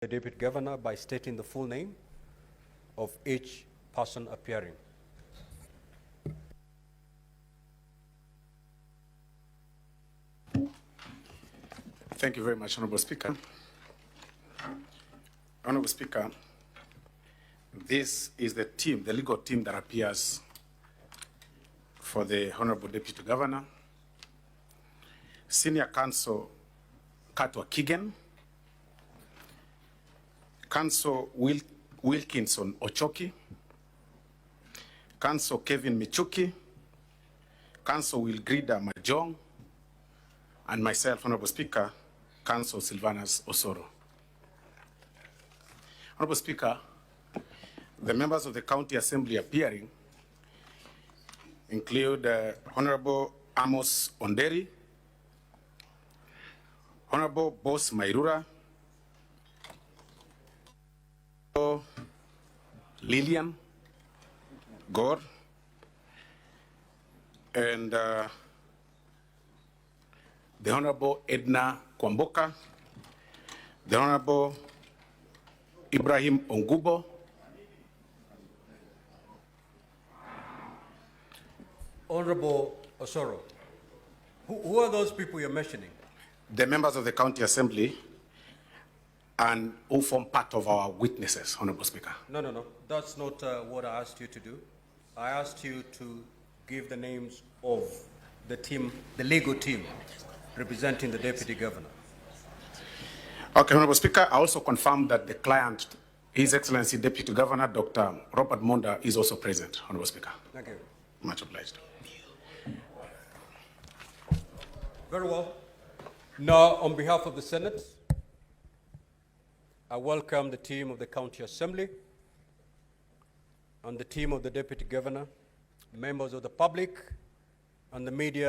the Deputy Governor by stating the full name of each person appearing. Thank you very much, Honorable Speaker. Honorable Speaker, this is the team, the legal team that appears for the Honorable Deputy Governor. Senior Counsel Katwa Kigen, Counsel Wilkinson Ochoki, Counsel Kevin Michuki, Counsel Wilgrida Majong, and myself, Honorable Speaker, Counsel Silvanus Osoro. Honorable Speaker, the members of the County Assembly appearing include Honorable Amos Onderi, Honorable Boss Mairura, Lillian Gore, and the Honorable Edna Kwamboka, the Honorable Ibrahim Ongubo, Honorable Osoro, who are those people you're mentioning? the members of the County Assembly, and who form part of our witnesses, Honorable Speaker. No. That's not what I asked you to do. I asked you to give the names of the team, the legal team, representing the Deputy Governor. Okay, Honorable Speaker, I also confirm that the client, His Excellency Deputy Governor, Dr. Robert Monda, is also present, Honorable Speaker. Thank you. Much obliged. Very well. Now, on behalf of the Senate, I welcome the team of the County Assembly and the team of the Deputy Governor, members of the public, and the media